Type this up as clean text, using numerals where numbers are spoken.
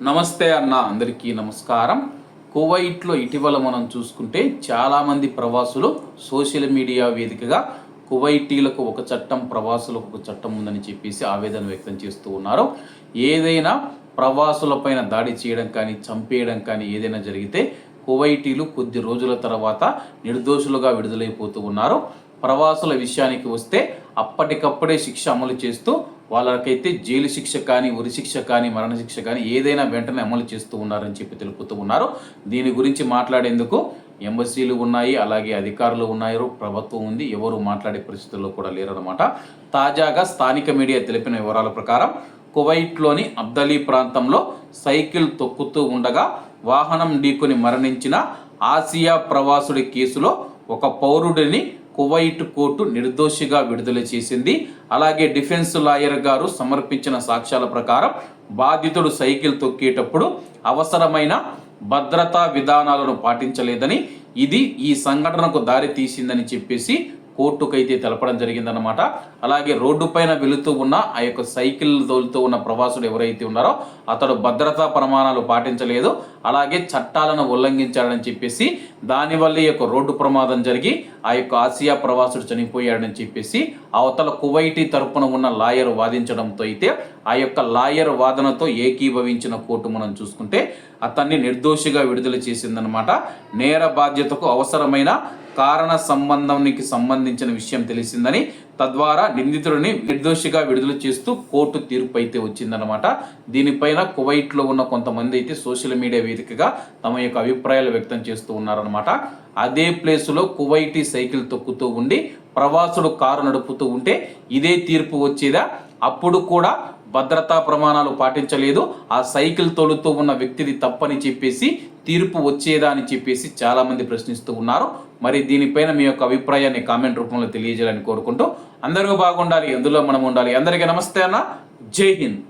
నమస్తే అన్న, అందరికీ నమస్కారం. కువైట్లో ఇటీవల మనం చూసుకుంటే చాలామంది ప్రవాసులు సోషల్ మీడియా వేదికగా కువైటీలకు ఒక చట్టం, ప్రవాసులకు ఒక చట్టం ఉందని చెప్పేసి ఆవేదన వ్యక్తం చేస్తూ ఉన్నారు. ఏదైనా ప్రవాసులపైన దాడి చేయడం కానీ, చంపేయడం కానీ ఏదైనా జరిగితే కువైటీలు కొద్ది రోజుల తర్వాత నిర్దోషులుగా విడుదలైపోతూ ఉన్నారు. ప్రవాసుల విషయానికి వస్తే అప్పటికప్పుడే శిక్ష అమలు చేస్తూ వాళ్ళకైతే జైలు శిక్ష కానీ, ఉరి శిక్ష కానీ, మరణశిక్ష కానీ ఏదైనా వెంటనే అమలు చేస్తూ ఉన్నారని చెప్పి తెలుపుతూ ఉన్నారు. దీని గురించి మాట్లాడేందుకు ఎంబసీలు ఉన్నాయి, అలాగే అధికారులు ఉన్నారు, ప్రభుత్వం ఉంది. ఎవరు మాట్లాడే పరిస్థితుల్లో కూడా లేరన్నమాట. తాజాగా స్థానిక మీడియా తెలిపిన వివరాల ప్రకారం కువైట్లోని అబ్దలీ ప్రాంతంలో సైకిల్ తొక్కుతూ ఉండగా వాహనం ఢీకొని మరణించిన ఆసియా ప్రవాసుడి కేసులో ఒక పౌరుడిని కువైట్ కోర్టు నిర్దోషిగా విడుదల చేసింది. అలాగే డిఫెన్స్ లాయర్ గారు సమర్పించిన సాక్ష్యాల ప్రకారం బాధితుడు సైకిల్ తొక్కేటప్పుడు అవసరమైన భద్రతా విధానాలను పాటించలేదని, ఇది ఈ సంఘటనకు దారి తీసిందని చెప్పేసి కోర్టుకైతే తెలపడం జరిగిందనమాట. అలాగే రోడ్డు పైన వెళుతూ ఉన్న ఆ యొక్క సైకిల్ తోలుతూ ఉన్న ప్రవాసుడు ఎవరైతే ఉన్నారో అతడు భద్రతా ప్రమాణాలు పాటించలేదు, అలాగే చట్టాలను ఉల్లంఘించాడని చెప్పేసి దానివల్ల ఈ యొక్క రోడ్డు ప్రమాదం జరిగి ఆ యొక్క ఆసియా ప్రవాసుడు చనిపోయాడని చెప్పేసి అవతల కువైటీ తరపున ఉన్న లాయర్ వాదించడంతో అయితే ఆ యొక్క లాయర్ వాదనతో ఏకీభవించిన కోర్టు మనం చూసుకుంటే అతన్ని నిర్దోషిగా విడుదల చేసిందనమాట. నేర బాధ్యతకు అవసరమైన కారణ సంబంధానికి సంబంధించిన విషయం తెలిసిందని, తద్వారా నిందితుడిని నిర్దోషిగా విడుదల చేస్తూ కోర్టు తీర్పు అయితే వచ్చిందనమాట. దీనిపైన కువైట్లో ఉన్న కొంతమంది అయితే సోషల్ మీడియా వేదికగా తమ యొక్క అభిప్రాయాలు వ్యక్తం చేస్తూ ఉన్నారనమాట. అదే ప్లేసులో కువైటీ సైకిల్ తొక్కుతూ ఉండి ప్రవాసుడు కారు నడుపుతూ ఉంటే ఇదే తీర్పు వచ్చేదా? అప్పుడు కూడా భద్రతా ప్రమాణాలు పాటించలేదు, ఆ సైకిల్ తోలుతూ ఉన్న వ్యక్తిది తప్పని చెప్పేసి తీర్పు వచ్చేదా అని చెప్పేసి చాలామంది ప్రశ్నిస్తూ ఉన్నారు. మరి దీనిపైన మీ యొక్క అభిప్రాయాన్ని కామెంట్ రూపంలో తెలియజేయాలని కోరుకుంటూ అందరూ బాగుండాలి, అందులో మనం ఉండాలి. అందరికీ నమస్తే అన్న, జై హింద్.